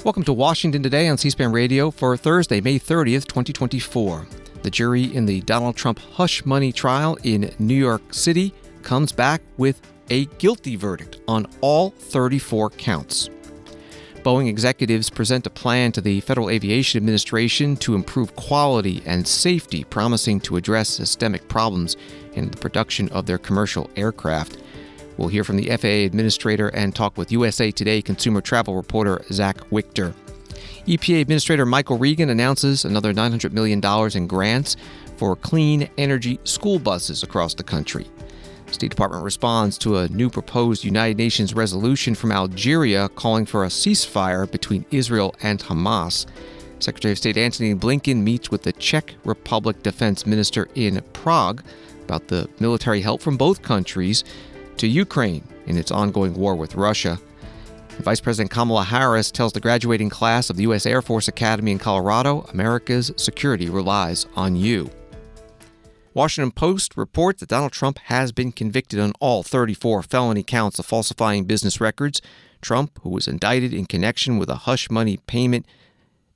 Welcome to Washington Today on C-SPAN Radio for Thursday, May 30th, 2024. The jury in the Donald Trump hush money trial in New York City comes back with a guilty verdict on all 34 counts. Boeing executives present a plan to the Federal Aviation Administration to improve quality and safety, promising to address systemic problems in the production of their commercial aircraft. We'll hear from the FAA Administrator and talk with USA Today consumer travel reporter Zach Wichter. EPA Administrator Michael Regan announces another $900 million in grants for clean energy school buses across the country. The State Department responds to a new proposed United Nations resolution from Algeria calling for a ceasefire between Israel and Hamas. Secretary of State Antony Blinken meets with the Czech Republic Defense Minister in Prague about the military help from both countries to Ukraine in its ongoing war with Russia. Vice President Kamala Harris tells the graduating class of the U.S. Air Force Academy in Colorado, America's security relies on you. Washington Post reports that Donald Trump has been convicted on all 34 felony counts of falsifying business records. Trump, who was indicted in connection with a hush money payment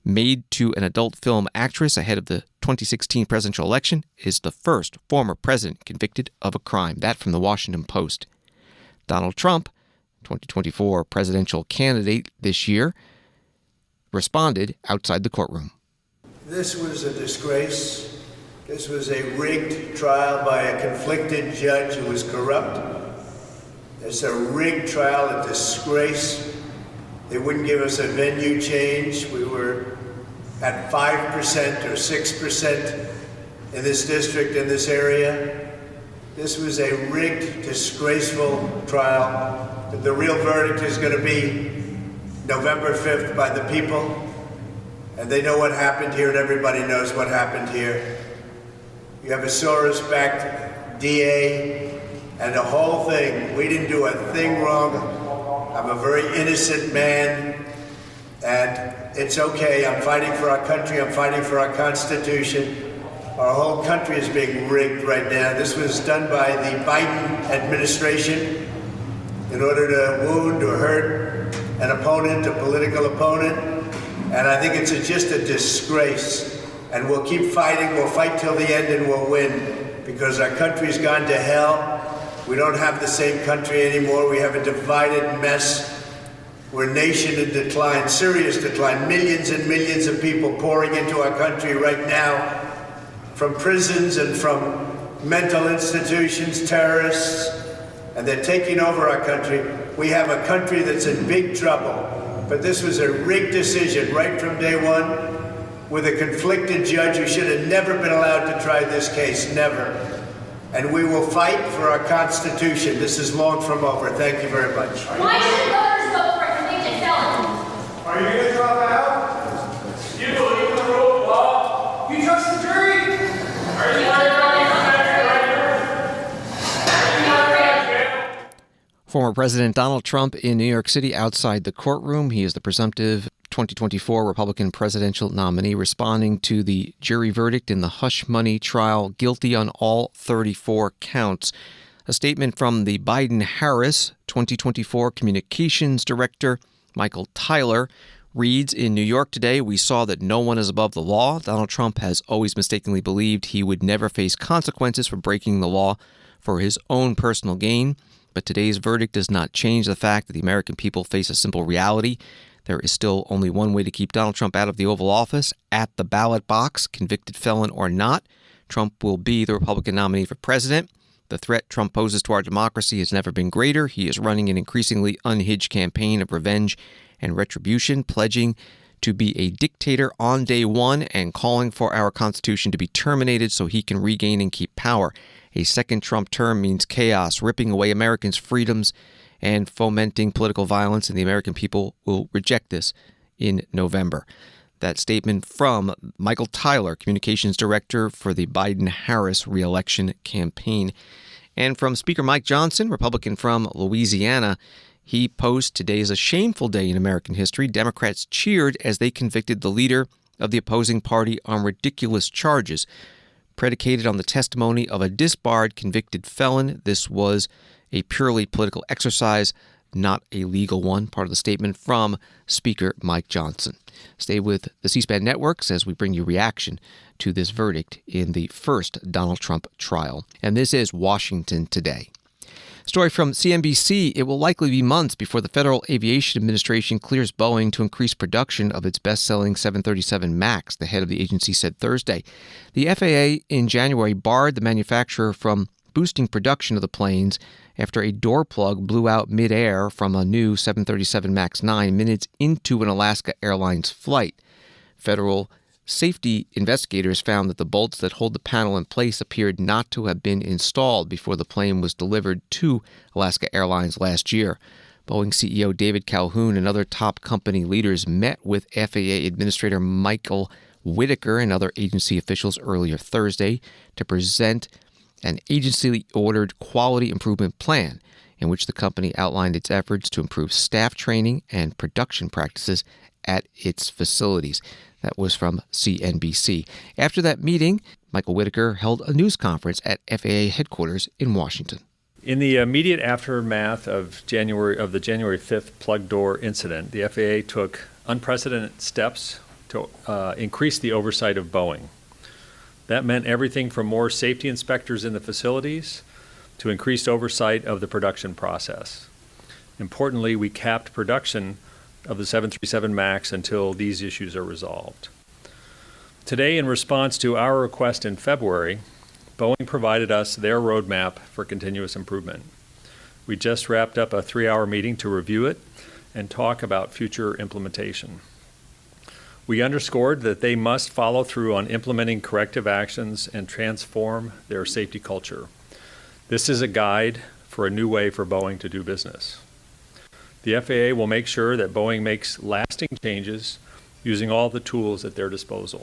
made to an adult film actress ahead of the 2016 presidential election, is the first former president convicted of a crime. That from the Washington Post. Donald Trump, 2024 presidential candidate this year, responded outside the courtroom. This was a disgrace. This was a rigged trial by a conflicted judge who was corrupt. It's a rigged trial, a disgrace. They wouldn't give us a venue change. We were at 5% or 6% in this district, in this area. This was a rigged, disgraceful trial. The real verdict is going to be November 5th by the people. And they know what happened here, and everybody knows what happened here. You have a Soros-backed DA and the whole thing. We didn't do a thing wrong. I'm a very innocent man, and it's okay. I'm fighting for our country. I'm fighting for our Constitution. Our whole country is being rigged right now. This was done by the Biden administration in order to wound or hurt an opponent, a political opponent. And I think it's just a disgrace. And we'll keep fighting. We'll fight till the end and we'll win, because our country's gone to hell. We don't have the same country anymore. We have a divided mess. We're a nation in decline, serious decline. Millions and millions of people pouring into our country right now from prisons and from mental institutions, terrorists, and they're taking over our country. We have a country that's in big trouble. But this was a rigged decision right from day one with a conflicted judge who should have never been allowed to try this case, never. And we will fight for our Constitution. This is long from over. Thank you very much. Why should voters vote for a convicted felon? Are you going to drop out? You believe in the rule of law? You trust the jury? Are you worried about Former President Donald Trump in New York City outside the courtroom. He is the presumptive 2024 Republican presidential nominee, responding to the jury verdict in the hush money trial, guilty on all 34 counts. A statement from the Biden-Harris 2024 Communications Director, Michael Tyler, reads, "In New York today, we saw that no one is above the law. Donald Trump has always mistakenly believed he would never face consequences for breaking the law for his own personal gain. But today's verdict does not change the fact that the American people face a simple reality. There is still only one way to keep Donald Trump out of the Oval Office, at the ballot box, convicted felon or not. Trump will be the Republican nominee for president. The threat Trump poses to our democracy has never been greater. He is running an increasingly unhinged campaign of revenge and retribution, pledging to be a dictator on day one and calling for our Constitution to be terminated so he can regain and keep power. A second Trump term means chaos, ripping away Americans' freedoms and fomenting political violence, and the American people will reject this in November." That statement from Michael Tyler, Communications Director for the Biden-Harris reelection campaign. And from Speaker Mike Johnson, Republican from Louisiana, he posed, "Today is a shameful day in American history. Democrats cheered as they convicted the leader of the opposing party on ridiculous charges predicated on the testimony of a disbarred convicted felon. This was a purely political exercise. not a legal one, part of the statement from Speaker Mike Johnson. Stay with the C-SPAN networks as we bring you reaction to this verdict in the first Donald Trump trial. And this is Washington Today. Story from CNBC. It will likely be months before the Federal Aviation Administration clears Boeing to increase production of its best-selling 737 MAX, the head of the agency said Thursday. The FAA in January barred the manufacturer from boosting production of the planes after a door plug blew out midair from a new 737 MAX 9 minutes into an Alaska Airlines flight. Federal safety investigators found that the bolts that hold the panel in place appeared not to have been installed before the plane was delivered to Alaska Airlines last year. Boeing CEO David Calhoun and other top company leaders met with FAA Administrator Michael Whitaker and other agency officials earlier Thursday to present an agency-ordered quality improvement plan in which the company outlined its efforts to improve staff training and production practices at its facilities. That was from CNBC. After that meeting, Michael Whitaker held a news conference at FAA headquarters in Washington. In the immediate aftermath of the January 5th plug door incident, the FAA took unprecedented steps to increase the oversight of Boeing. That meant everything from more safety inspectors in the facilities to increased oversight of the production process. Importantly, we capped production of the 737 MAX until these issues are resolved. Today, in response to our request in February, Boeing provided us their roadmap for continuous improvement. We just wrapped up a 3-hour meeting to review it and talk about future implementation. We underscored that they must follow through on implementing corrective actions and transform their safety culture. This is a guide for a new way for Boeing to do business. The FAA will make sure that Boeing makes lasting changes using all the tools at their disposal.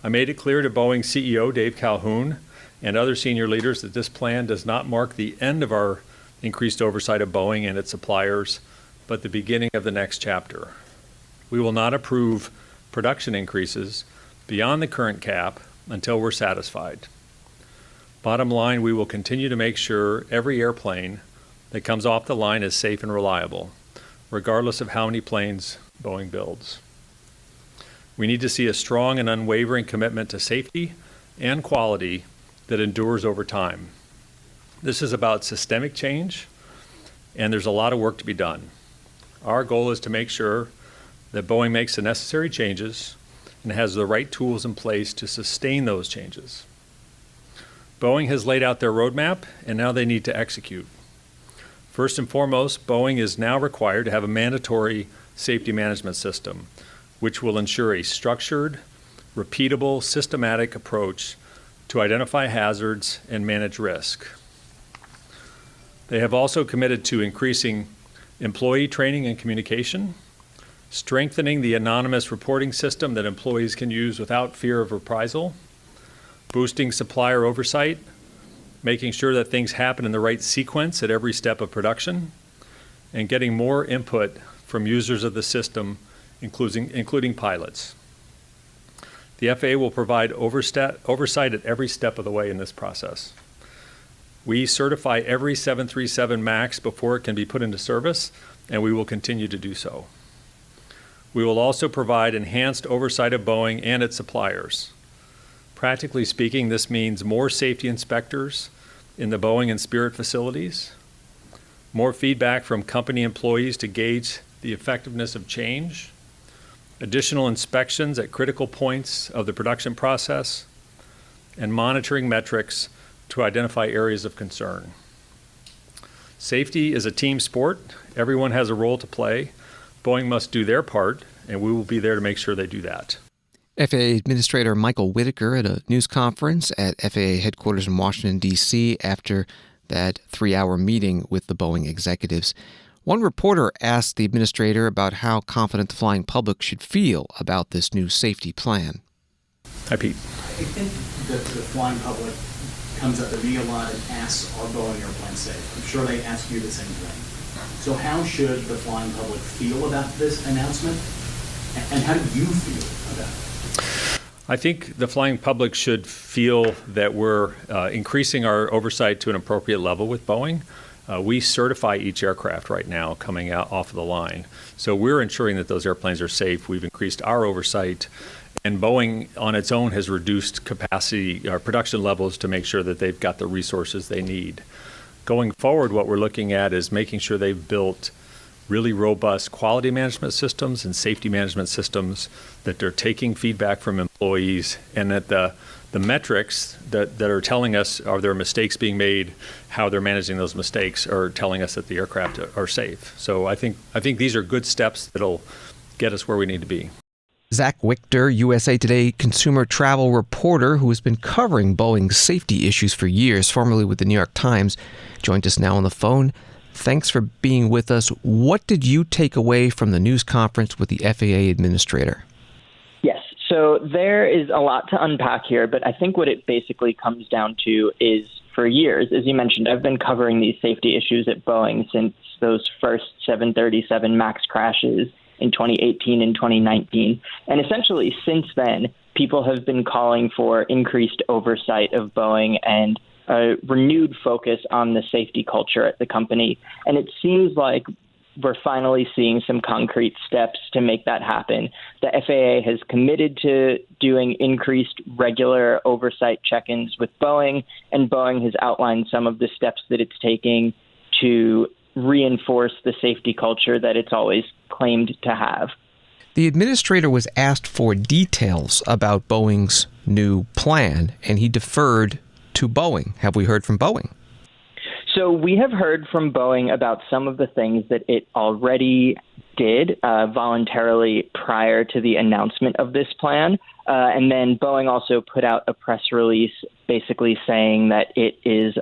I made it clear to Boeing CEO Dave Calhoun and other senior leaders that this plan does not mark the end of our increased oversight of Boeing and its suppliers, but the beginning of the next chapter. We will not approve production increases beyond the current cap until we're satisfied. Bottom line, we will continue to make sure every airplane that comes off the line is safe and reliable, regardless of how many planes Boeing builds. We need to see a strong and unwavering commitment to safety and quality that endures over time. This is about systemic change, and there's a lot of work to be done. Our goal is to make sure that Boeing makes the necessary changes and has the right tools in place to sustain those changes. Boeing has laid out their roadmap, and now they need to execute. First and foremost, Boeing is now required to have a mandatory safety management system, which will ensure a structured, repeatable, systematic approach to identify hazards and manage risk. They have also committed to increasing employee training and communication, strengthening the anonymous reporting system that employees can use without fear of reprisal, boosting supplier oversight, making sure that things happen in the right sequence at every step of production, and getting more input from users of the system, including pilots. The FAA will provide oversight at every step of the way in this process. We certify every 737 MAX before it can be put into service, and we will continue to do so. We will also provide enhanced oversight of Boeing and its suppliers. Practically speaking, this means more safety inspectors in the Boeing and Spirit facilities, more feedback from company employees to gauge the effectiveness of change, additional inspections at critical points of the production process, and monitoring metrics to identify areas of concern. Safety is a team sport. Everyone has a role to play. Boeing must do their part, and we will be there to make sure they do that. FAA Administrator Michael Whitaker at a news conference at FAA headquarters in Washington, D.C. after that 3-hour meeting with the Boeing executives. One reporter asked the administrator about how confident the flying public should feel about this new safety plan. Hi, Pete. I think that the flying public comes up to me a lot and asks, are Boeing airplanes safe? I'm sure they ask you the same thing. So how should the flying public feel about this announcement? And how do you feel about it? I think the flying public should feel that we're increasing our oversight to an appropriate level with Boeing. We certify each aircraft right now coming out off of the line. So we're ensuring that those airplanes are safe. We've increased our oversight. And Boeing on its own has reduced capacity or production levels to make sure that they've got the resources they need. Going forward, what we're looking at is making sure they've built really robust quality management systems and safety management systems, that they're taking feedback from employees, and that the metrics that are telling us are there mistakes being made, how they're managing those mistakes, are telling us that the aircraft are safe. So I think these are good steps that'll get us where we need to be. Zach Wichter, USA Today consumer travel reporter who has been covering Boeing's safety issues for years, formerly with the New York Times, joined us now on the phone. Thanks for being with us. What did you take away from the news conference with the FAA Administrator? Yes, so there is a lot to unpack here, but I think what it basically comes down to is, for years, as you mentioned, I've been covering these safety issues at Boeing since those first 737 MAX crashes in 2018 and 2019. And essentially, since then, people have been calling for increased oversight of Boeing and a renewed focus on the safety culture at the company. And it seems like we're finally seeing some concrete steps to make that happen. The FAA has committed to doing increased regular oversight check-ins with Boeing, and Boeing has outlined some of the steps that it's taking to reinforce the safety culture that it's always claimed to have. The administrator was asked for details about Boeing's new plan, and he deferred to Boeing. Have we heard from Boeing? So we have heard from Boeing about some of the things that it already did voluntarily prior to the announcement of this plan. And then Boeing also put out a press release basically saying that it is,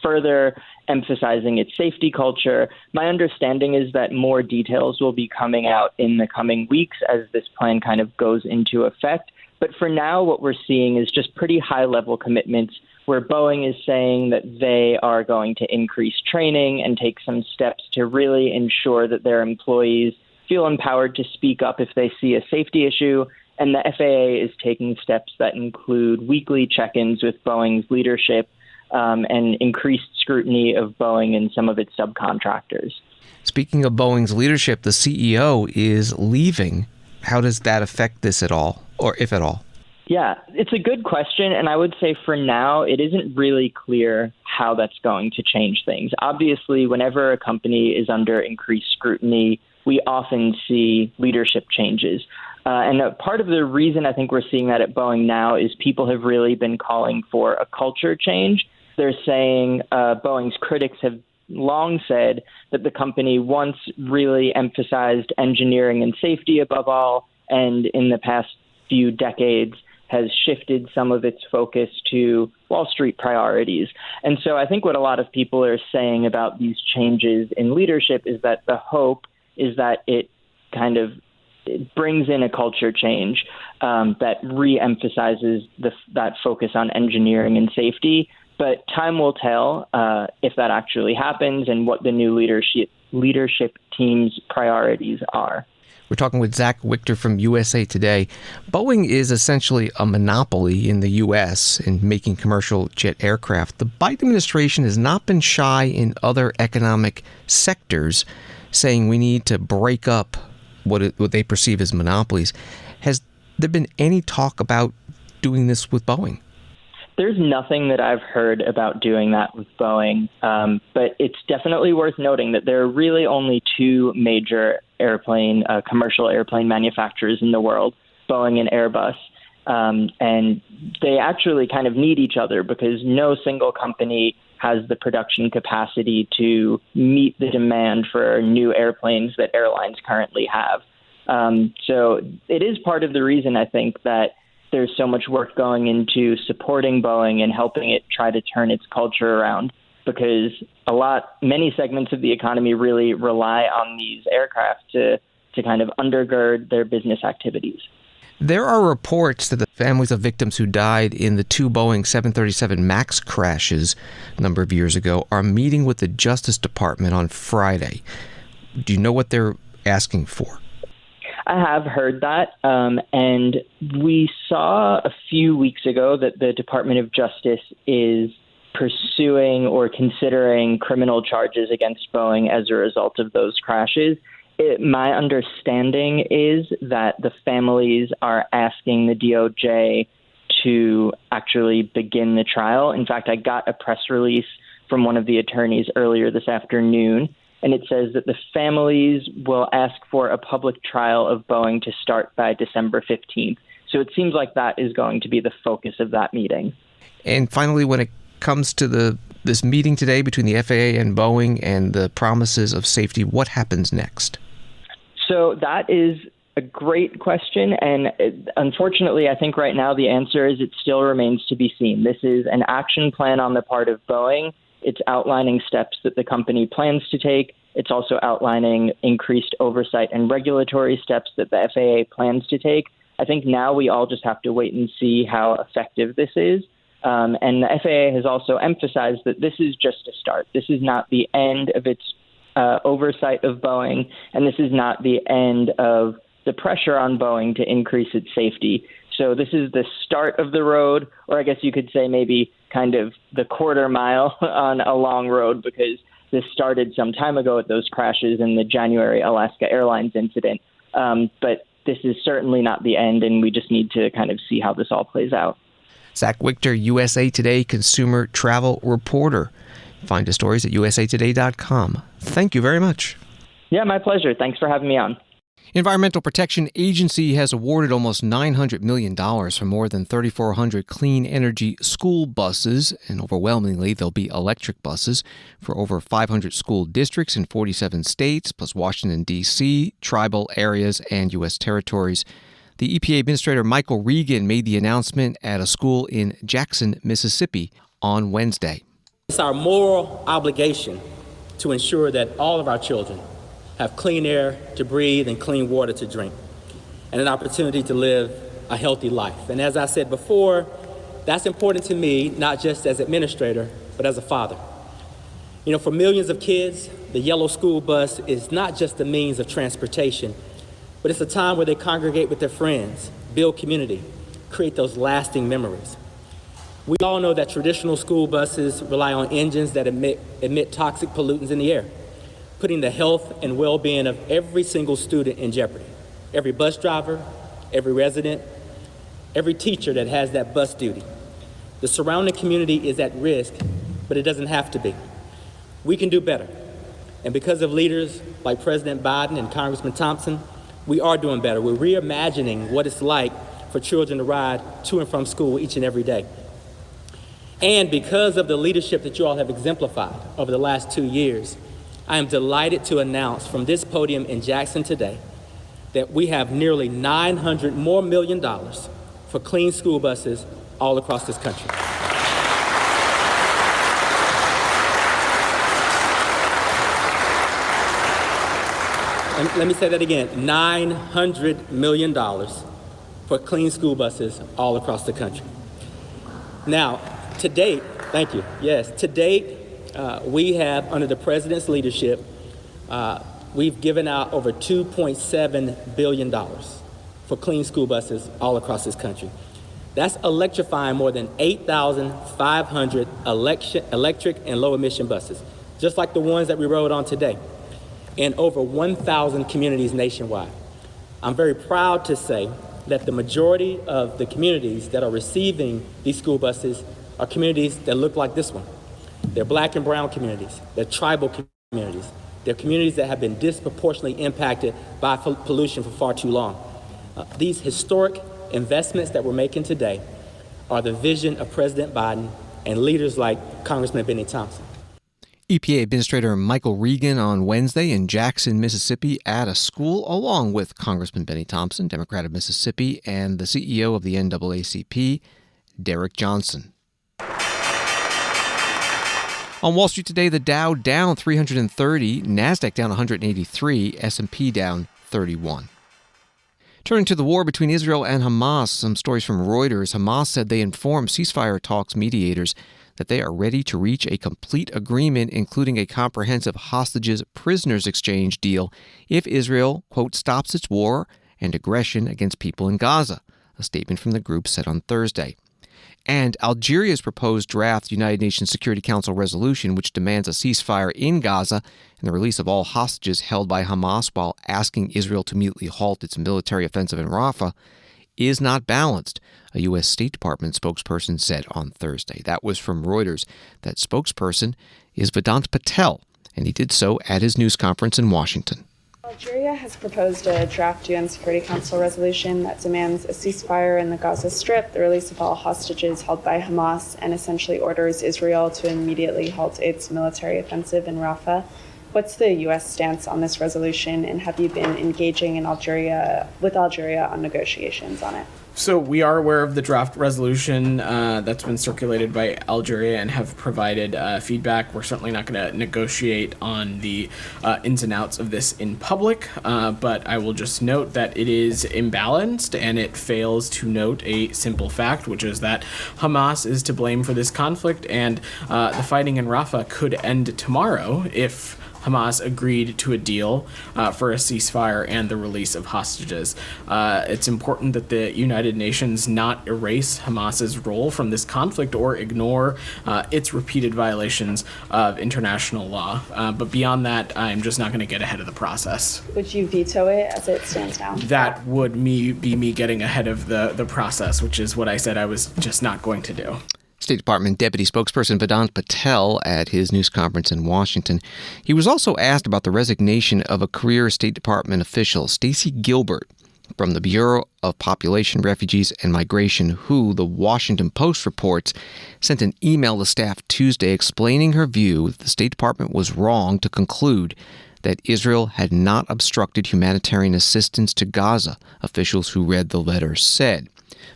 further emphasizing its safety culture. My understanding is that more details will be coming out in the coming weeks as this plan kind of goes into effect. But for now, what we're seeing is just pretty high-level commitments where Boeing is saying that they are going to increase training and take some steps to really ensure that their employees feel empowered to speak up if they see a safety issue. And the FAA is taking steps that include weekly check-ins with Boeing's leadership and increased scrutiny of Boeing and some of its subcontractors. Speaking of Boeing's leadership, the CEO is leaving. How does that affect this at all, or if at all? Yeah, it's a good question, and I would say for now, it isn't really clear how that's going to change things. Obviously, whenever a company is under increased scrutiny, we often see leadership changes. And part of the reason I think we're seeing that at Boeing now is people have really been calling for a culture change. They're saying Boeing's critics have long said that the company once really emphasized engineering and safety above all, and in the past few decades has shifted some of its focus to Wall Street priorities. And so I think what a lot of people are saying about these changes in leadership is that the hope is that it kind of brings in a culture change that re-emphasizes that focus on engineering and safety. But time will tell if that actually happens and what the new leadership team's priorities are. We're talking with Zach Wichter from USA Today. Boeing is essentially a monopoly in the U.S. in making commercial jet aircraft. The Biden administration has not been shy in other economic sectors, saying we need to break up what they perceive as monopolies. Has there been any talk about doing this with Boeing? There's nothing that I've heard about doing that with Boeing, but it's definitely worth noting that there are really only two major commercial airplane manufacturers in the world, Boeing and Airbus, and they actually kind of need each other because no single company has the production capacity to meet the demand for new airplanes that airlines currently have. So it is part of the reason I think that there's so much work going into supporting Boeing and helping it try to turn its culture around, because many segments of the economy really rely on these aircraft to kind of undergird their business activities. There are reports that the families of victims who died in the two Boeing 737 MAX crashes a number of years ago are meeting with the Justice Department on Friday. Do you know what they're asking for? I have heard that, and we saw a few weeks ago that the Department of Justice is pursuing or considering criminal charges against Boeing as a result of those crashes. My understanding is that the families are asking the DOJ to actually begin the trial. In fact, I got a press release from one of the attorneys earlier this afternoon, and it says that the families will ask for a public trial of Boeing to start by December 15th. So it seems like that is going to be the focus of that meeting. And finally, when it comes to this meeting today between the FAA and Boeing and the promises of safety, what happens next? So that is a great question. And unfortunately, I think right now the answer is it still remains to be seen. This is an action plan on the part of Boeing. It's outlining steps that the company plans to take. It's also outlining increased oversight and regulatory steps that the FAA plans to take. I think now we all just have to wait and see how effective this is. And the FAA has also emphasized that this is just a start. This is not the end of its oversight of Boeing, and this is not the end of the pressure on Boeing to increase its safety. So this is the start of the road, or I guess you could say maybe kind of the quarter mile on a long road, because this started some time ago with those crashes in the January Alaska Airlines incident. But this is certainly not the end, and we just need to kind of see how this all plays out. Zach Wichter, USA Today consumer travel reporter. Find his stories at usatoday.com. Thank you very much. Yeah, my pleasure. Thanks for having me on. Environmental Protection Agency has awarded almost $900 million for more than 3,400 clean energy school buses, and overwhelmingly they'll be electric buses, for over 500 school districts in 47 states, plus Washington, D.C., tribal areas, and U.S. territories. The EPA Administrator Michael Regan made the announcement at a school in Jackson, Mississippi on Wednesday. It's our moral obligation to ensure that all of our children have clean air to breathe and clean water to drink, and an opportunity to live a healthy life. And as I said before, that's important to me, not just as administrator, but as a father. You know, for millions of kids, the yellow school bus is not just a means of transportation, but it's a time where they congregate with their friends, build community, create those lasting memories. We all know that traditional school buses rely on engines that emit toxic pollutants in the air, putting the health and well-being of every single student in jeopardy. Every bus driver, every resident, every teacher that has that bus duty. The surrounding community is at risk, but it doesn't have to be. We can do better. And because of leaders like President Biden and Congressman Thompson, we are doing better. We're reimagining what it's like for children to ride to and from school each and every day. And because of the leadership that you all have exemplified over the last 2 years, I am delighted to announce from this podium in Jackson today that we have nearly $900 million for clean school buses all across this country. And let me say that again, $900 million for clean school buses all across the country. Now, to date, thank you. Yes, to date, we have, under the president's leadership, we've given out over $2.7 billion for clean school buses all across this country. That's electrifying more than 8,500 electric and low-emission buses, just like the ones that we rode on today, in over 1,000 communities nationwide. I'm very proud to say that the majority of the communities that are receiving these school buses are communities that look like this one. They're Black and brown communities. They're tribal communities. They're communities that have been disproportionately impacted by pollution for far too long. These historic investments that we're making today are the vision of President Biden and leaders like Congressman Benny Thompson. EPA Administrator Michael Regan on Wednesday in Jackson, Mississippi at a school, along with Congressman Benny Thompson, Democrat of Mississippi, and the CEO of the NAACP, Derek Johnson. On Wall Street today, the Dow down 330, NASDAQ down 183, S&P down 31. Turning to the war between Israel and Hamas, some stories from Reuters. Hamas said they informed ceasefire talks mediators that they are ready to reach a complete agreement, including a comprehensive hostages-prisoners exchange deal, if Israel, quote, stops its war and aggression against people in Gaza, a statement from the group said on Thursday. and Algeria's proposed draft United Nations Security Council resolution, which demands a ceasefire in Gaza and the release of all hostages held by Hamas while asking Israel to immediately halt its military offensive in Rafah, is not balanced, a U.S. State Department spokesperson said on Thursday. That was from Reuters. That spokesperson is Vedant Patel, and he did so at his news conference in Washington. Algeria has proposed a draft UN Security Council resolution that demands a ceasefire in the Gaza Strip, the release of all hostages held by Hamas, and essentially orders Israel to immediately halt its military offensive in Rafah. What's the U.S. stance on this resolution, and have you been engaging with Algeria on negotiations on it? So we are aware of the draft resolution that's been circulated by Algeria and have provided feedback. We're certainly not going to negotiate on the ins and outs of this in public, but I will just note that it is imbalanced and it fails to note a simple fact, which is that Hamas is to blame for this conflict, and the fighting in Rafah could end tomorrow if Hamas agreed to a deal for a ceasefire and the release of hostages. It's important that the United Nations not erase Hamas's role from this conflict or ignore its repeated violations of international law. But beyond that, I'm just not going to get ahead of the process. Would you veto it as it stands now? That would be me getting ahead of the process, which is what I said I was just not going to do. State Department Deputy Spokesperson Vedant Patel at his news conference in Washington. He was also asked about the resignation of a career State Department official, Stacy Gilbert, from the Bureau of Population, Refugees, and Migration, who, the Washington Post reports, sent an email to staff Tuesday explaining her view that the State Department was wrong to conclude that Israel had not obstructed humanitarian assistance to Gaza, officials who read the letter said.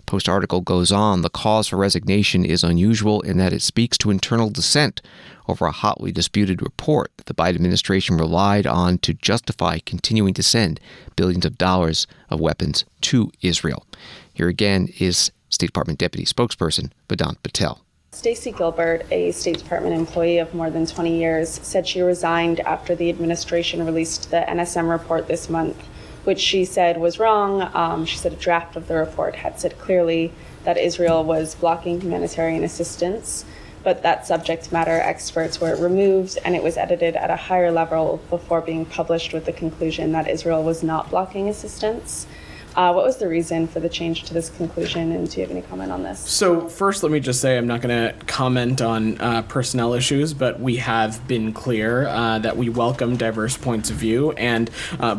Post article goes on, the cause for resignation is unusual in that it speaks to internal dissent over a hotly disputed report that the Biden administration relied on to justify continuing to send billions of dollars of weapons to Israel. Here again is State Department Deputy Spokesperson Vedant Patel. Stacy Gilbert, a State Department employee of more than 20 years, said she resigned after the administration released the NSM report this month, which she said was wrong. She said a draft of the report had said clearly that Israel was blocking humanitarian assistance, but that subject matter experts were removed and it was edited at a higher level before being published with the conclusion that Israel was not blocking assistance. What was the reason for the change to this conclusion, and do you have any comment on this? So first, let me just say I'm not going to comment on personnel issues, but we have been clear that we welcome diverse points of view and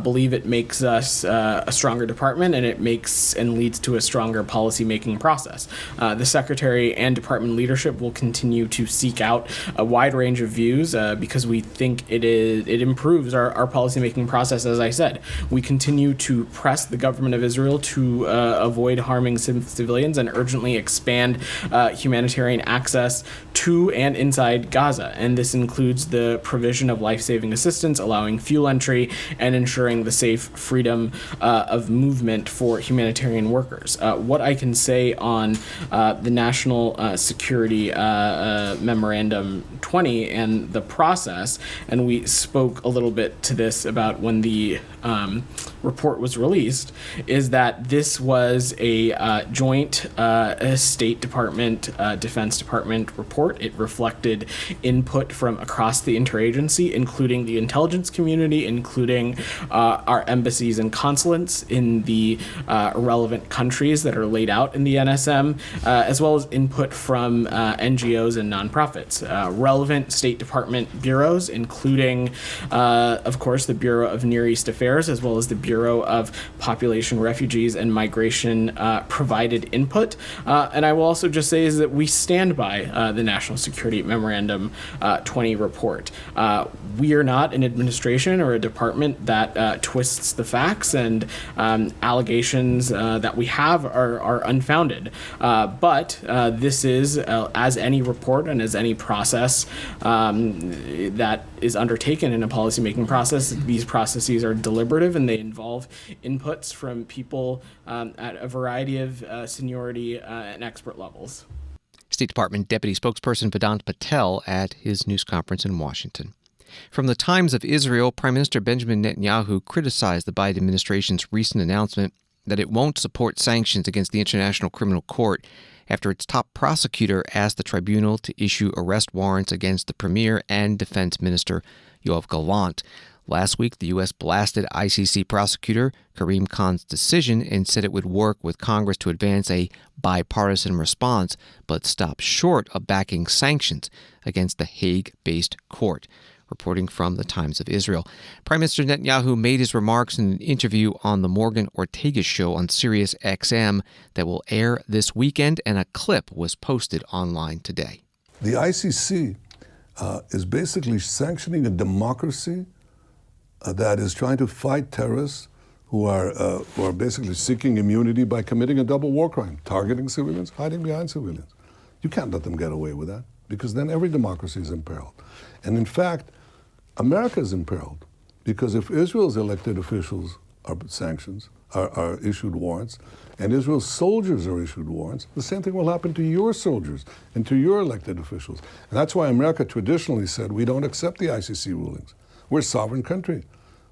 believe it makes us a stronger department, and it makes and leads to a stronger policymaking process. The Secretary and department leadership will continue to seek out a wide range of views because we think it improves our policymaking process. As I said, we continue to press the government of Israel to avoid harming civilians and urgently expand humanitarian access to and inside Gaza. And this includes the provision of life-saving assistance, allowing fuel entry, and ensuring the safe freedom of movement for humanitarian workers. What I can say on the National Security Memorandum 20 and the process, and we spoke a little bit to this about when the report was released, is that this was a joint State Department, Defense Department report. It reflected input from across the interagency, including the intelligence community, including our embassies and consulates in the relevant countries that are laid out in the NSM, as well as input from NGOs and nonprofits. Relevant State Department bureaus, including, of course, the Bureau of Near East Affairs, as well as the Bureau of Population, Refugees, and Migration, provided input. And I will also just say is that we stand by the National Security Memorandum 20 report. We are not an administration or a department that twists the facts, and allegations that we have are unfounded. But this is, as any report and as any process that is undertaken in a policymaking process, these processes are deliberative and they involve inputs from people at a variety of seniority and expert levels. State Department Deputy Spokesperson Vedant Patel at his news conference in Washington. From the Times of Israel, Prime Minister Benjamin Netanyahu criticized the Biden administration's recent announcement that it won't support sanctions against the International Criminal Court after its top prosecutor asked the tribunal to issue arrest warrants against the premier and defense minister Yoav Gallant. Last week, the U.S. blasted ICC prosecutor Karim Khan's decision and said it would work with Congress to advance a bipartisan response, but stopped short of backing sanctions against the Hague-based court. Reporting from the Times of Israel. Prime Minister Netanyahu made his remarks in an interview on the Morgan Ortega show on Sirius XM that will air this weekend, and a clip was posted online today. The ICC is basically sanctioning a democracy that is trying to fight terrorists who are basically seeking immunity by committing a double war crime, targeting civilians, hiding behind civilians. You can't let them get away with that, because then every democracy is imperiled. And in fact, America is imperiled, because if Israel's elected officials are issued warrants, and Israel's soldiers are issued warrants, the same thing will happen to your soldiers and to your elected officials. And that's why America traditionally said we don't accept the ICC rulings. We're a sovereign country.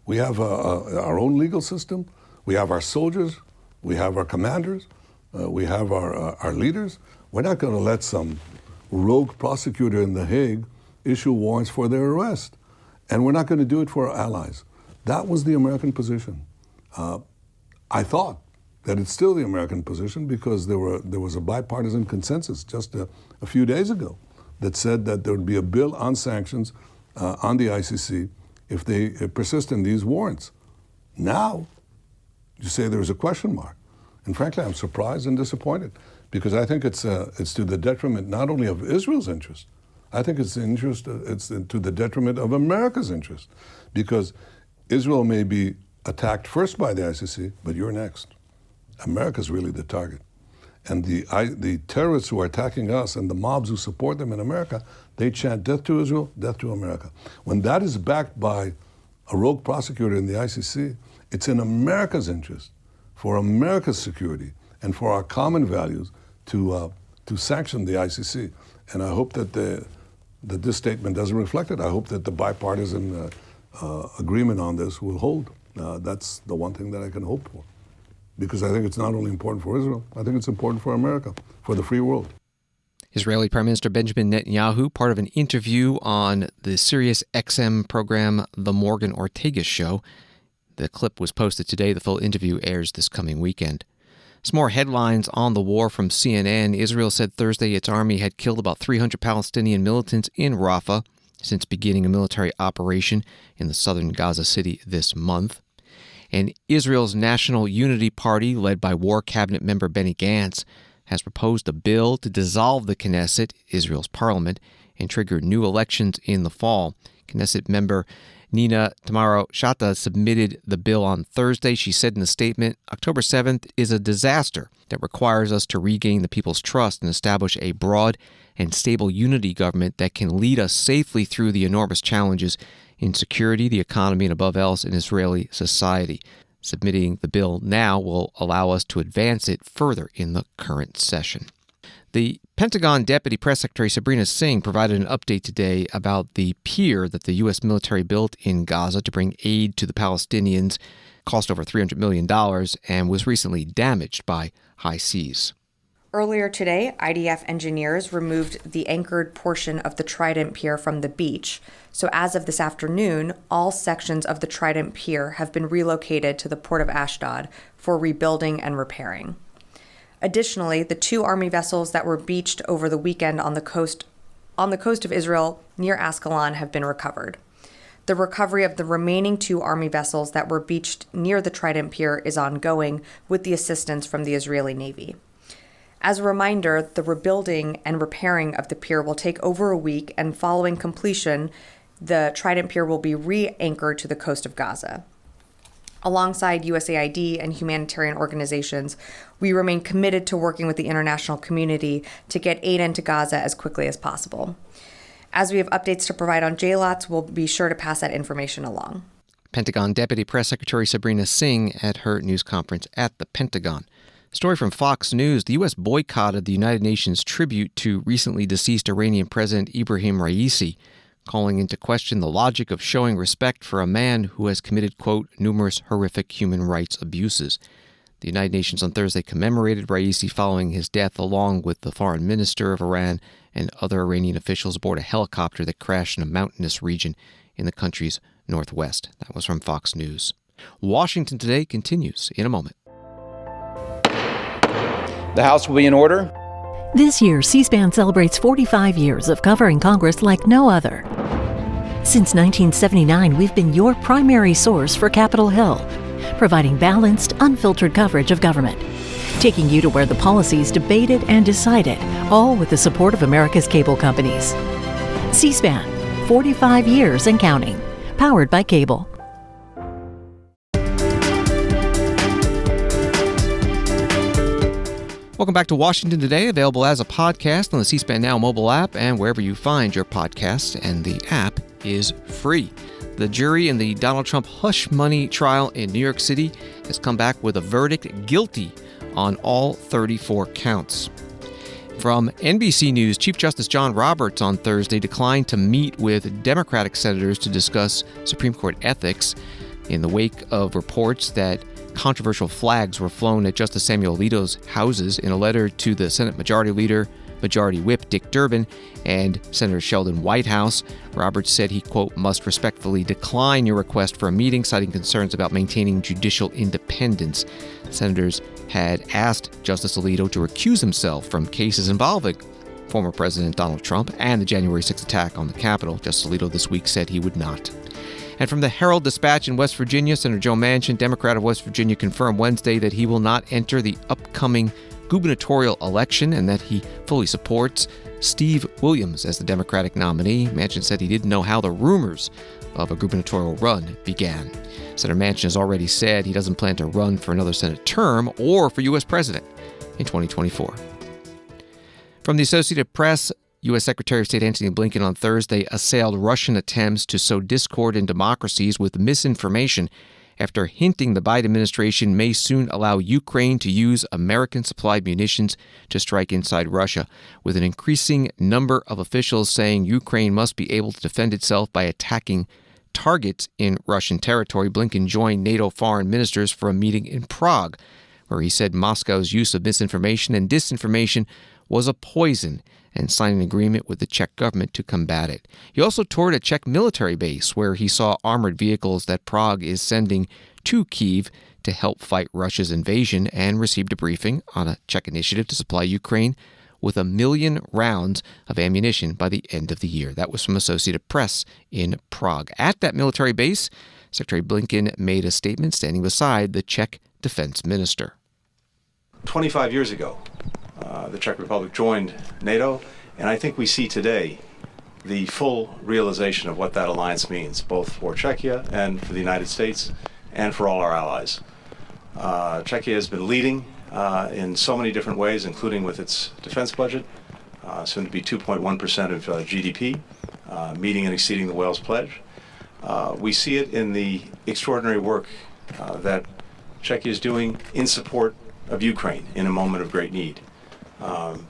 We have our own legal system. We have our soldiers. We have our commanders. We have our leaders. We're not going to let some rogue prosecutor in The Hague issue warrants for their arrest. And we're not going to do it for our allies. That was the American position. I thought that it's still the American position, because there was a bipartisan consensus just a few days ago that said that there would be a bill on sanctions on the ICC if they persist in these warrants. Now, you say there's a question mark. And frankly, I'm surprised and disappointed, because I think it's to the detriment not only of Israel's interest, I think it's to the detriment of America's interest, because Israel may be attacked first by the ICC, but you're next. America's really the target. And the terrorists who are attacking us and the mobs who support them in America, they chant death to Israel, death to America. When that is backed by a rogue prosecutor in the ICC, it's in America's interest, for America's security and for our common values, to sanction the ICC. And I hope that this statement doesn't reflect it. I hope that the bipartisan agreement on this will hold. That's the one thing that I can hope for, because I think it's not only important for Israel, I think it's important for America, for the free world. Israeli Prime Minister Benjamin Netanyahu, part of an interview on the Sirius XM program The Morgan Ortega Show. The clip was posted today. The full interview airs this coming weekend. Some more headlines on the war from CNN. Israel said Thursday its army had killed about 300 Palestinian militants in Rafah since beginning a military operation in the southern Gaza city this month. And Israel's National Unity Party, led by War Cabinet member Benny Gantz, has proposed a bill to dissolve the Knesset, Israel's parliament, and trigger new elections in the fall. Knesset member Nina Tamaro-Shata submitted the bill on Thursday. She said in a statement, October 7th is a disaster that requires us to regain the people's trust and establish a broad and stable unity government that can lead us safely through the enormous challenges in security, the economy, and above else in Israeli society. Submitting the bill now will allow us to advance it further in the current session. The Pentagon Deputy Press Secretary Sabrina Singh provided an update today about the pier that the U.S. military built in Gaza to bring aid to the Palestinians. Cost over $300 million and was recently damaged by high seas. Earlier today, IDF engineers removed the anchored portion of the Trident Pier from the beach. So as of this afternoon, all sections of the Trident Pier have been relocated to the port of Ashdod for rebuilding and repairing. Additionally, the 2 Army vessels that were beached over the weekend on the coast of Israel near Ascalon have been recovered. The recovery of the remaining 2 Army vessels that were beached near the Trident Pier is ongoing with the assistance from the Israeli Navy. As a reminder, the rebuilding and repairing of the pier will take over a week, and following completion, the Trident Pier will be re-anchored to the coast of Gaza. Alongside USAID and humanitarian organizations, we remain committed to working with the international community to get aid into Gaza as quickly as possible. As we have updates to provide on JLOTS, we'll be sure to pass that information along. Pentagon Deputy Press Secretary Sabrina Singh at her news conference at the Pentagon. Story from Fox News. The U.S. boycotted the United Nations tribute to recently deceased Iranian President Ibrahim Raisi, calling into question the logic of showing respect for a man who has committed, quote, numerous horrific human rights abuses. The United Nations on Thursday commemorated Raisi following his death, along with the foreign minister of Iran and other Iranian officials aboard a helicopter that crashed in a mountainous region in the country's northwest. That was from Fox News. Washington Today continues in a moment. The House will be in order. This year, C-SPAN celebrates 45 years of covering Congress like no other. Since 1979, we've been your primary source for Capitol Hill, providing balanced, unfiltered coverage of government, taking you to where the policy's debated and decided, all with the support of America's cable companies. C-SPAN, 45 years and counting, powered by cable. Welcome back to Washington Today, available as a podcast on the C-SPAN Now mobile app and wherever you find your podcasts, and the app is free. The jury in the Donald Trump hush money trial in New York City has come back with a verdict guilty on all 34 counts. From NBC News, Chief Justice John Roberts on Thursday declined to meet with Democratic senators to discuss Supreme Court ethics in the wake of reports that controversial flags were flown at Justice Samuel Alito's houses. In a letter to the Senate Majority Leader, Majority Whip Dick Durbin, and Senator Sheldon Whitehouse, Roberts said he, quote, must respectfully decline your request for a meeting, citing concerns about maintaining judicial independence. Senators had asked Justice Alito to recuse himself from cases involving former President Donald Trump and the January 6th attack on the Capitol. Justice Alito this week said he would not. And from the Herald-Dispatch in West Virginia, Senator Joe Manchin, Democrat of West Virginia, confirmed Wednesday that he will not enter the upcoming gubernatorial election and that he fully supports Steve Williams as the Democratic nominee. Manchin said he didn't know how the rumors of a gubernatorial run began. Senator Manchin has already said he doesn't plan to run for another Senate term or for U.S. President in 2024. From the Associated Press, U.S. Secretary of State Antony Blinken on Thursday assailed Russian attempts to sow discord in democracies with misinformation after hinting the Biden administration may soon allow Ukraine to use American-supplied munitions to strike inside Russia, with an increasing number of officials saying Ukraine must be able to defend itself by attacking targets in Russian territory. Blinken joined NATO foreign ministers for a meeting in Prague, where he said Moscow's use of misinformation and disinformation was a poison, and signed an agreement with the Czech government to combat it. He also toured a Czech military base where he saw armored vehicles that Prague is sending to Kyiv to help fight Russia's invasion, and received a briefing on a Czech initiative to supply Ukraine with 1 million rounds of ammunition by the end of the year. That was from Associated Press in Prague. At that military base, Secretary Blinken made a statement standing beside the Czech defense minister. 25 years ago, the Czech Republic joined NATO, and I think we see today the full realization of what that alliance means, both for Czechia and for the United States and for all our allies. Czechia has been leading in so many different ways, including with its defense budget, soon to be 2.1% of GDP, meeting and exceeding the Wales Pledge. We see it in the extraordinary work that Czechia is doing in support of Ukraine in a moment of great need.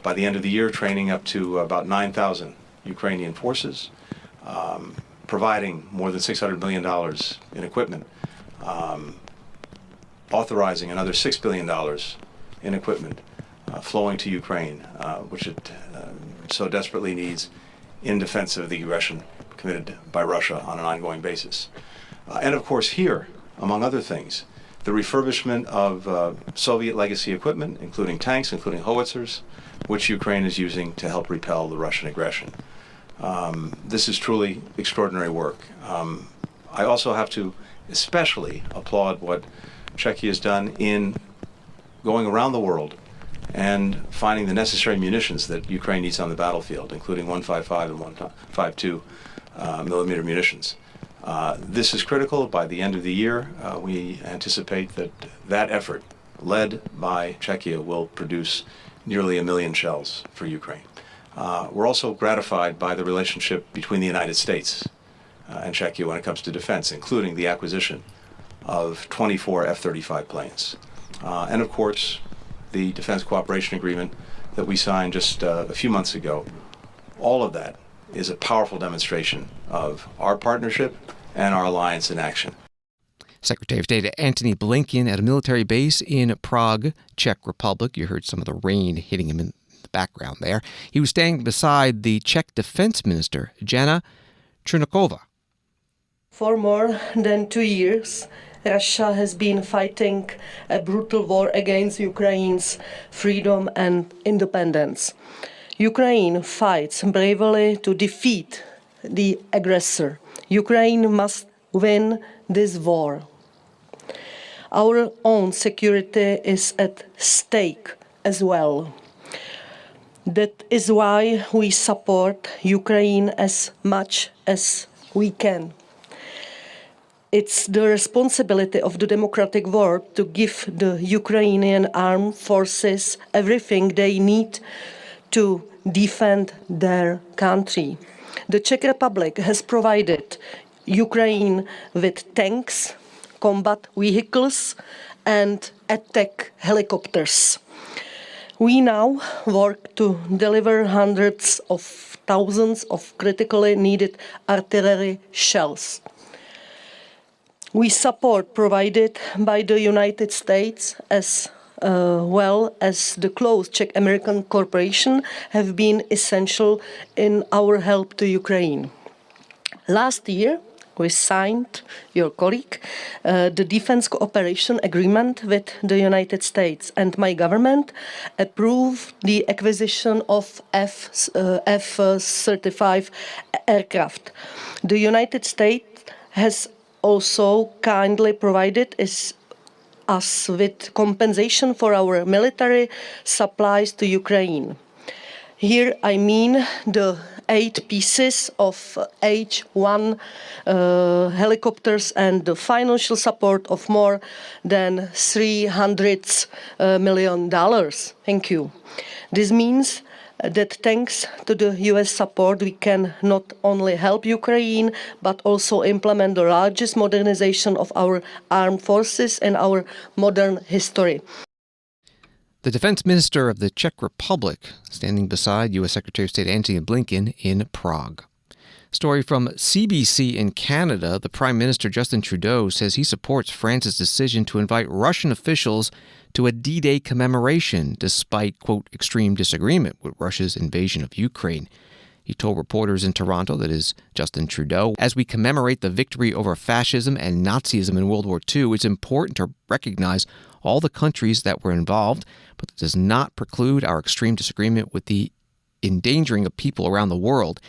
By the end of the year, training up to about 9,000 Ukrainian forces, providing more than $600 million in equipment, authorizing another $6 billion in equipment flowing to Ukraine, which it so desperately needs in defense of the aggression committed by Russia on an ongoing basis. And of course here, among other things, the refurbishment of Soviet legacy equipment, including tanks, including howitzers, which Ukraine is using to help repel the Russian aggression. This is truly extraordinary work. I also have to especially applaud what Czechia has done in going around the world and finding the necessary munitions that Ukraine needs on the battlefield, including 155 and 152 millimeter munitions. This is critical. By the end of the year, we anticipate that that effort, led by Czechia, will produce nearly 1 million shells for Ukraine. We're also gratified by the relationship between the United States and Czechia when it comes to defense, including the acquisition of 24 F-35 planes. And of course, the Defense Cooperation Agreement that we signed just a few months ago. All of that is a powerful demonstration of our partnership and our alliance in action. Secretary of State Antony Blinken at a military base in Prague, Czech Republic. You heard some of the rain hitting him in the background there. He was standing beside the Czech Defense Minister, Jana Černochová. For more than 2 years, Russia has been fighting a brutal war against Ukraine's freedom and independence. Ukraine fights bravely to defeat the aggressor. Ukraine must win this war. Our own security is at stake as well. That is why we support Ukraine as much as we can. It's the responsibility of the democratic world to give the Ukrainian armed forces everything they need to defend their country. The Czech Republic has provided Ukraine with tanks, combat vehicles, and attack helicopters. We now work to deliver hundreds of thousands of critically needed artillery shells. We support provided by the United States as well as the close Czech-American cooperation have been essential in our help to Ukraine. Last year, we signed, your colleague, the Defense Cooperation Agreement with the United States, and my government approved the acquisition of F-35 aircraft. The United States has also kindly provided us with compensation for our military supplies to Ukraine. Here I mean the 8 pieces of H-1 helicopters and the financial support of more than $300 million. Thank you. This means that thanks to the US support, we can not only help Ukraine, but also implement the largest modernization of our armed forces in our modern history. The defense minister of the Czech Republic, standing beside U.S. Secretary of State Antony Blinken in Prague. Story from CBC in Canada. The Prime Minister Justin Trudeau says he supports France's decision to invite Russian officials to a D-Day commemoration, despite, quote, extreme disagreement with Russia's invasion of Ukraine. He told reporters in Toronto, that is Justin Trudeau, as we commemorate the victory over fascism and Nazism in World War II, it's important to recognize all the countries that were involved, but it does not preclude our extreme disagreement with the endangering of people around the world,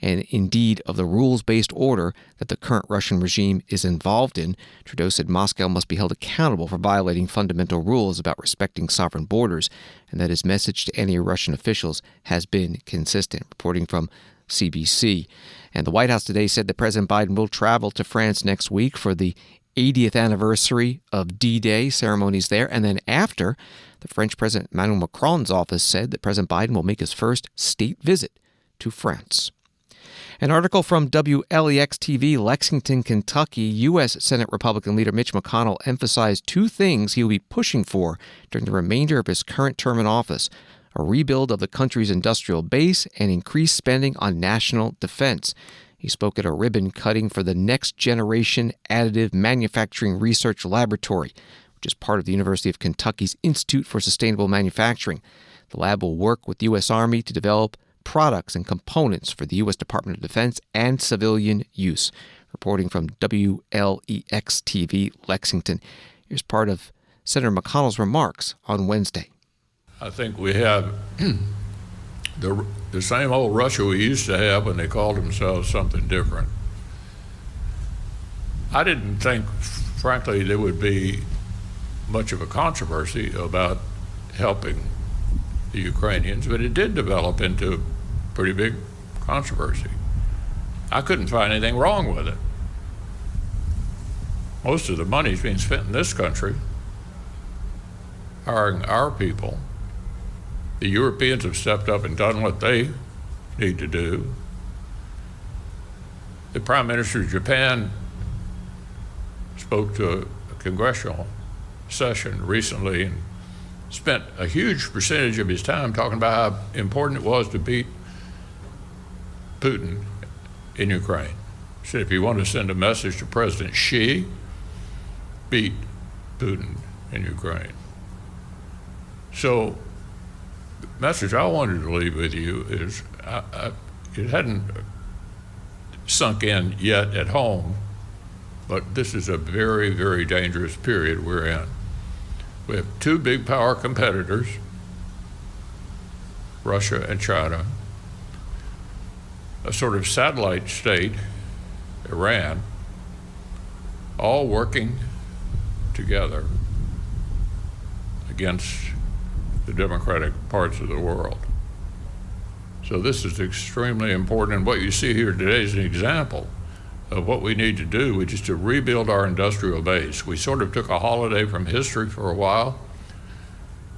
and indeed of the rules-based order that the current Russian regime is involved in. Trudeau said Moscow must be held accountable for violating fundamental rules about respecting sovereign borders, and that his message to any Russian officials has been consistent. Reporting from CBC. And the White House today said that President Biden will travel to France next week for the 80th anniversary of D-Day ceremonies there. And then after, the French President Emmanuel Macron's office said that President Biden will make his first state visit to France. An article from WLEX-TV, Lexington, Kentucky. U.S. Senate Republican leader Mitch McConnell emphasized 2 things he will be pushing for during the remainder of his current term in office: a rebuild of the country's industrial base and increased spending on national defense. He spoke at a ribbon cutting for the Next Generation Additive Manufacturing Research Laboratory, which is part of the University of Kentucky's Institute for Sustainable Manufacturing. The lab will work with the U.S. Army to develop products and components for the U.S. Department of Defense and civilian use. Reporting from WLEX-TV, Lexington. Here's part of Senator McConnell's remarks on Wednesday. I think we have the same old Russia we used to have when they called themselves something different. I didn't think, frankly, there would be much of a controversy about helping the Ukrainians, but it did develop into a pretty big controversy. I couldn't find anything wrong with it. Most of the money is being spent in this country, hiring our people. The Europeans have stepped up and done what they need to do. The Prime Minister of Japan spoke to a congressional session recently and spent a huge percentage of his time talking about how important it was to beat Putin in Ukraine. He said if you want to send a message to President Xi beat Putin in Ukraine. So the message I wanted to leave with you is it hadn't sunk in yet at home, but this is a very, very dangerous period we're in. We have two big power competitors, Russia and China, a sort of satellite state, Iran, all working together against the democratic parts of the world. So this is extremely important, and what you see here today is an example of what we need to do, which is to rebuild our industrial base. We sort of took a holiday from history for a while,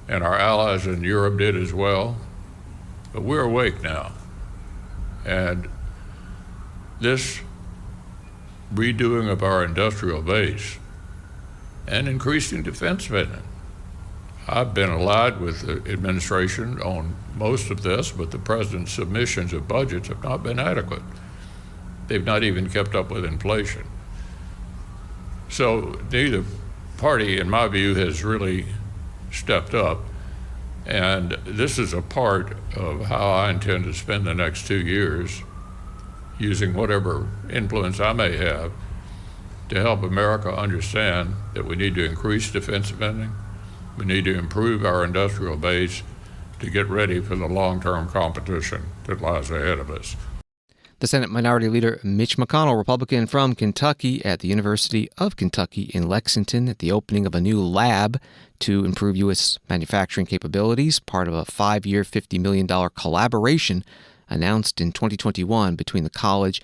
and our allies in Europe did as well, but we're awake now. And this redoing of our industrial base and increasing defense spending. I've been allied with the administration on most of this, but the president's submissions of budgets have not been adequate. They've not even kept up with inflation. So neither party, in my view, has really stepped up. And this is a part of how I intend to spend the next 2 years, using whatever influence I may have to help America understand that we need to increase defense spending. We need to improve our industrial base to get ready for the long-term competition that lies ahead of us. The Senate Minority Leader Mitch McConnell, Republican from Kentucky, at the University of Kentucky in Lexington at the opening of a new lab to improve U.S. manufacturing capabilities, part of a 5-year, $50 million collaboration announced in 2021 between the college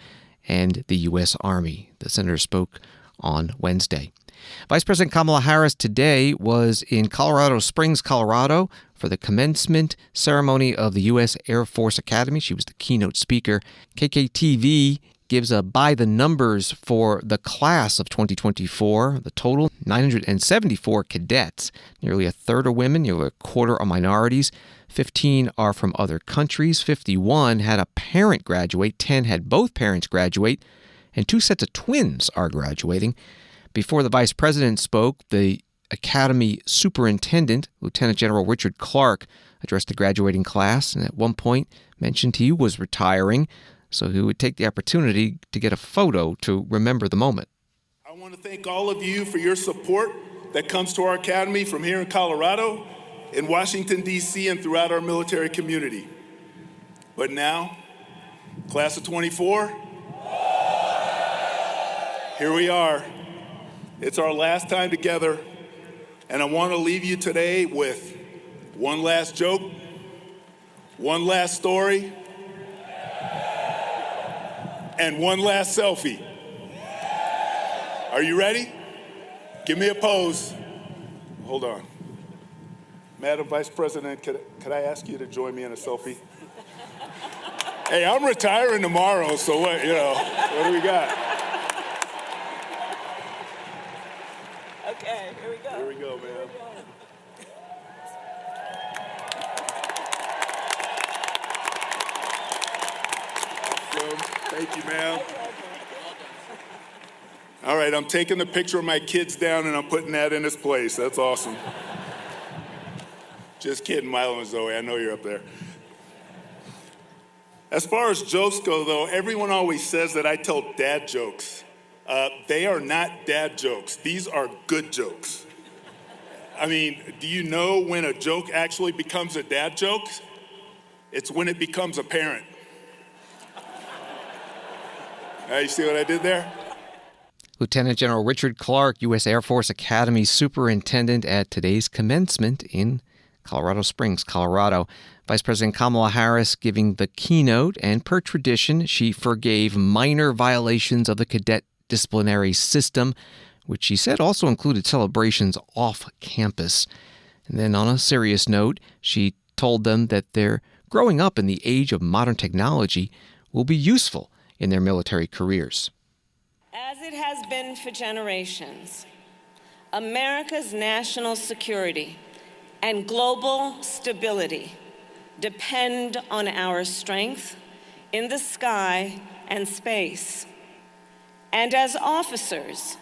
and the U.S. Army. The senator spoke on Wednesday. Vice President Kamala Harris today was in Colorado Springs, Colorado, for the commencement ceremony of the U.S. Air Force Academy. She was the keynote speaker. KKTV gives a by the numbers for the class of 2024. The total, 974 cadets. Nearly a third are women, nearly a quarter are minorities. 15 are from other countries. 51 had a parent graduate. 10 had both parents graduate. And 2 sets of twins are graduating. Before the vice president spoke, the Academy superintendent, Lieutenant General Richard Clark, addressed the graduating class and at one point mentioned he was retiring, so he would take the opportunity to get a photo to remember the moment. I want to thank all of you for your support that comes to our Academy from here in Colorado, in Washington, D.C., and throughout our military community. But now, class of 24, here we are. It's our last time together, and I want to leave you today with one last joke, one last story, and one last selfie. Are you ready? Give me a pose. Hold on. Madam Vice President, could I ask you to join me in a selfie? Hey, I'm retiring tomorrow, so what do we got? Okay, here we go. Here we go, man. Awesome. Thank you, ma'am. All right, I'm taking the picture of my kids down and I'm putting that in its place. That's awesome. Just kidding, Milo and Zoe. I know you're up there. As far as jokes go, though, everyone always says that I tell dad jokes. They are not dad jokes. These are good jokes. I mean, do you know when a joke actually becomes a dad joke? It's when it becomes apparent. You see what I did there? Lieutenant General Richard Clark, U.S. Air Force Academy superintendent at today's commencement in Colorado Springs, Colorado. Vice President Kamala Harris giving the keynote, and per tradition, she forgave minor violations of the cadet disciplinary system, which she said also included celebrations off campus. And then on a serious note, she told them that their growing up in the age of modern technology will be useful in their military careers. As it has been for generations, America's national security and global stability depend on our strength in the sky and space. And as officers,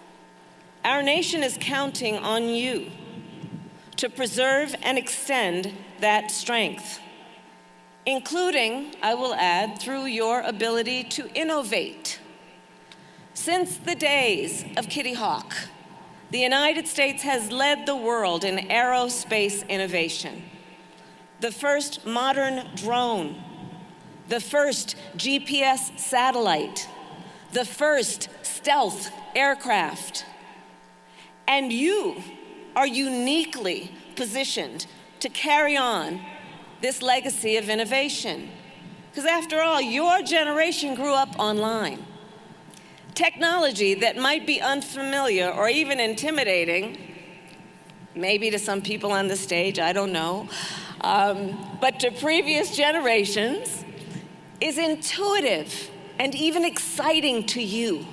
Our nation is counting on you to preserve and extend that strength, including, I will add, through your ability to innovate. Since the days of Kitty Hawk, the United States has led the world in aerospace innovation. The first modern drone, the first GPS satellite, the first stealth aircraft. And you are uniquely positioned to carry on this legacy of innovation. Because after all, your generation grew up online. Technology that might be unfamiliar or even intimidating, maybe to some people on the stage, I don't know, but to previous generations, is intuitive and even exciting to you.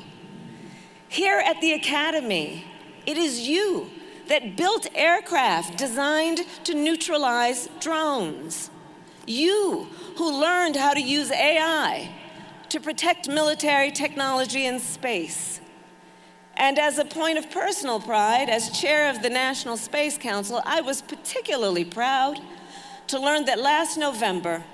Here at the Academy, it is you that built aircraft designed to neutralize drones. You who learned how to use AI to protect military technology in space. And as a point of personal pride, as chair of the National Space Council, I was particularly proud to learn that last November,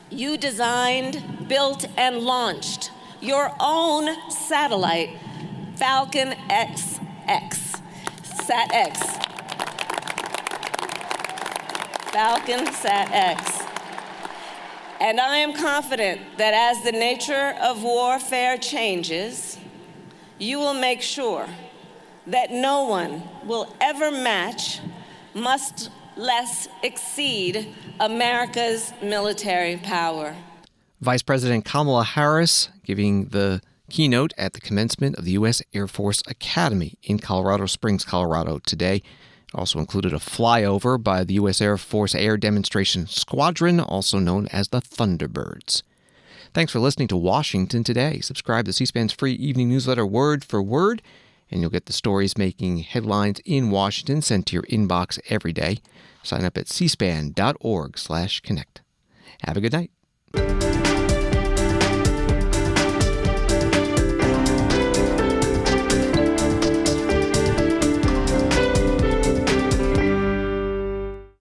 you designed, built, and launched your own satellite, Falcon XX. SAT-X. Falcon SAT-X. And I am confident that as the nature of warfare changes, you will make sure that no one will ever match, much less exceed, America's military power. Vice President Kamala Harris giving the keynote at the commencement of the U.S. Air Force Academy in Colorado Springs, Colorado today. It also included a flyover by the U.S. Air Force Air Demonstration Squadron, also known as the Thunderbirds. Thanks for listening to Washington Today. Subscribe to C-SPAN's free evening newsletter Word for Word, and you'll get the stories making headlines in Washington sent to your inbox every day. Sign up at cspan.org/connect. Have a good night.